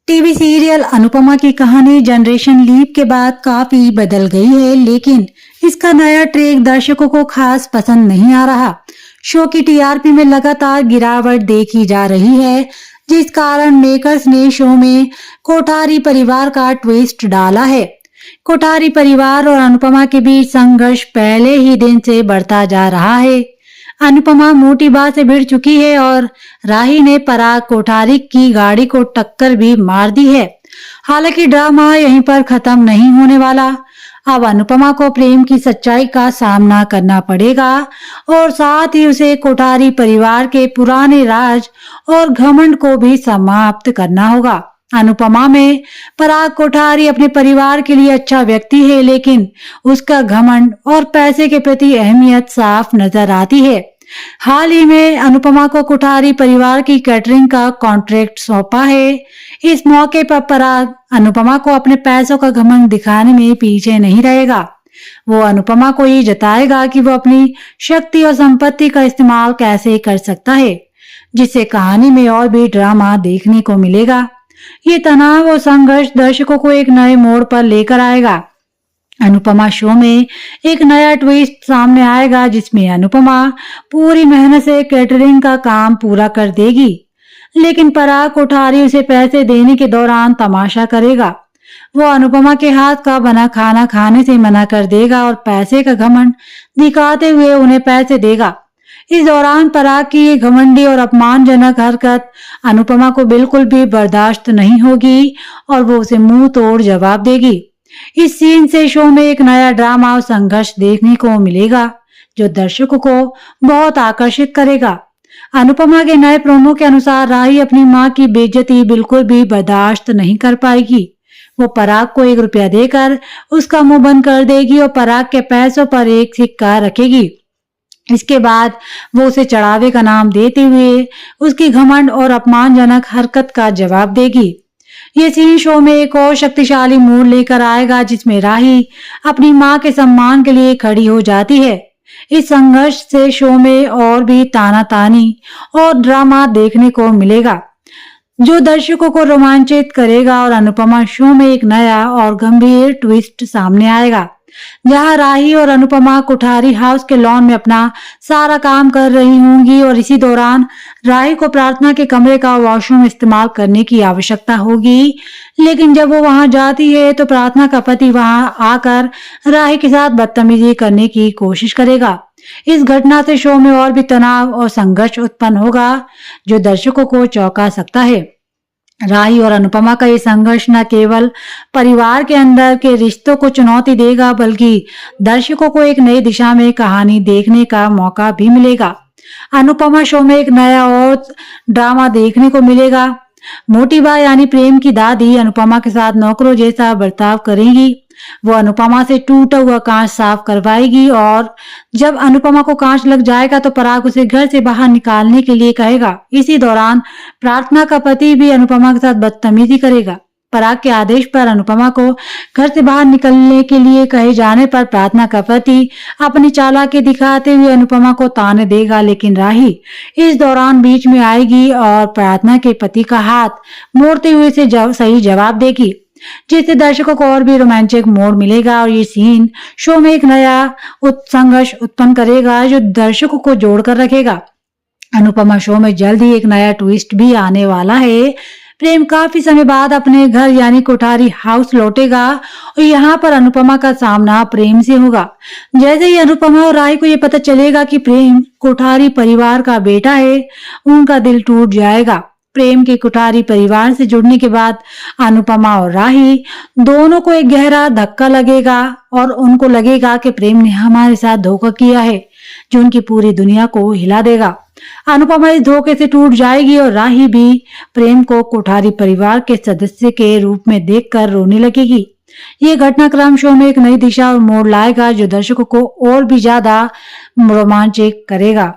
TV serial Anupama की कहानी generation leap के बाद काफी बदल गई है, लेकिन इसका नया ट्रैक दर्शकों को खास पसंद नहीं आ रहा। शो की टीआरपी में लगातार गिरावट देखी जा रही है, जिस कारण मेकर्स ने शो में कोठारी परिवार का ट्विस्ट डाला है। कोठारी परिवार और अनुपमा के बीच संघर्ष पहले ही दिन से बढ़ता जा रहा है। अनुपमा मोटी बात से भिड़ चुकी है और राही ने पराग कोठारी की गाड़ी को टक्कर भी मार दी है। हालांकि ड्रामा यहीं पर खत्म नहीं होने वाला। अब अनुपमा को प्रेम की सच्चाई का सामना करना पड़ेगा और साथ ही उसे कोठारी परिवार के पुराने राज और घमंड को भी समाप्त करना होगा। अनुपमा में पराग कोठारी अपने परिवार के लिए अच्छा व्यक्ति है, लेकिन उसका घमंड और पैसे के प्रति अहमियत साफ नजर आती है। हाल ही में अनुपमा को कोठारी परिवार की कैटरिंग का कॉन्ट्रैक्ट सौंपा है। इस मौके पर पराग अनुपमा को अपने पैसों का घमंड दिखाने में पीछे नहीं रहेगा। वो अनुपमा को ये जताएगा कि वो अपनी शक्ति और संपत्ति का इस्तेमाल कैसे कर सकता है, जिससे कहानी में और भी ड्रामा देखने को मिलेगा। ये तनाव और संघर्ष दर्शकों को एक नए मोड़ पर लेकर आएगा। अनुपमा शो में एक नया ट्विस्ट सामने आएगा, जिसमें अनुपमा पूरी मेहनत से कैटरिंग का काम पूरा कर देगी, लेकिन पराग कोठारी उसे पैसे देने के दौरान तमाशा करेगा। वो अनुपमा के हाथ का बना खाना खाने से मना कर देगा और पैसे का घमंड दिखाते हुए उन्हें पैसे देगा। इस दौरान पराग की ये घमंडी और अपमानजनक हरकत अनुपमा को बिल्कुल भी बर्दाश्त नहीं होगी और वो उसे मुंह तोड़ जवाब देगी। इस सीन से शो में एक नया ड्रामा और संघर्ष देखने को मिलेगा, जो दर्शकों को बहुत आकर्षित करेगा। अनुपमा के नए प्रोमो के अनुसार राही अपनी मां की बेइज्जती बिल्कुल भी बर्दाश्त नहीं कर पाएगी। वो पराग को 1 रुपया देकर उसका मुंह बंद कर देगी और पराग के पैसों पर एक सिक्का रखेगी। इसके बाद वो उसे चढ़ावे का नाम देते हुए उसकी घमंड और अपमानजनक हरकत का जवाब देगी। ये सीन शो में एक और शक्तिशाली मोड़ लेकर आएगा, जिसमें राही अपनी मां के सम्मान के लिए खड़ी हो जाती है। इस संघर्ष से शो में और भी तानातानी और ड्रामा देखने को मिलेगा, जो दर्शकों को रोमांचित करेगा और अनुपमा शो में एक नया और गंभीर ट्विस्ट सामने आएगा, जहां राही और अनुपमा कोठारी हाउस के लॉन में अपना सारा काम कर रही होंगी और इसी दौरान राही को प्रार्थना के कमरे का वॉशरूम इस्तेमाल करने की आवश्यकता होगी। लेकिन जब वो वहां जाती है तो प्रार्थना का पति वहां आकर राही के साथ बदतमीजी करने की कोशिश करेगा। इस घटना से शो में और भी तनाव और संघर्ष उत्पन्न होगा, जो दर्शकों को चौंका सकता है। राही और अनुपमा का ये संघर्ष न केवल परिवार के अंदर के रिश्तों को चुनौती देगा, बल्कि दर्शकों को एक नई दिशा में कहानी देखने का मौका भी मिलेगा। अनुपमा शो में एक नया और ड्रामा देखने को मिलेगा। मोटी बा यानी प्रेम की दादी अनुपमा के साथ नौकरों जैसा बर्ताव करेगी। वो अनुपमा से टूटा हुआ कांच साफ करवाएगी और जब अनुपमा को कांच लग जाएगा तो पराग उसे घर से बाहर निकालने के लिए कहेगा। इसी दौरान प्रार्थना का पति भी अनुपमा के साथ बदतमीजी करेगा। पराग के आदेश पर अनुपमा को घर से बाहर निकलने के लिए कहे जाने पर प्रार्थना का पति अपनी चालाकी दिखाते हुए अनुपमा को ताने देगा, लेकिन राही इस दौरान बीच में आएगी और प्रार्थना के पति का हाथ मोड़ते हुए से सही जवाब देगी, जिससे दर्शकों को और भी रोमांचक मोड़ मिलेगा। और ये सीन शो में एक नया संघर्ष उत्पन्न करेगा, जो दर्शकों को जोड़कर रखेगा। अनुपमा शो में जल्द ही एक नया ट्विस्ट भी आने वाला है। प्रेम काफी समय बाद अपने घर यानी कोठारी हाउस लौटेगा और यहाँ पर अनुपमा का सामना प्रेम से होगा। जैसे ही अनुपमा और राही को ये पता चलेगा कि प्रेम कोठारी परिवार का बेटा है, उनका दिल टूट जाएगा। प्रेम के कोठारी परिवार से जुड़ने के बाद अनुपमा और राही दोनों को एक गहरा धक्का लगेगा और उनको लगेगा कि प्रेम ने हमारे साथ धोखा किया है, जो उनकी पूरी दुनिया को हिला देगा। अनुपमा इस धोखे से टूट जाएगी और राही भी प्रेम को कोठारी परिवार के सदस्य के रूप में देखकर रोने लगेगी। ये घटनाक्रम शो में एक नई दिशा और मोड़ लाएगा, जो दर्शकों को और भी ज्यादा रोमांचित करेगा।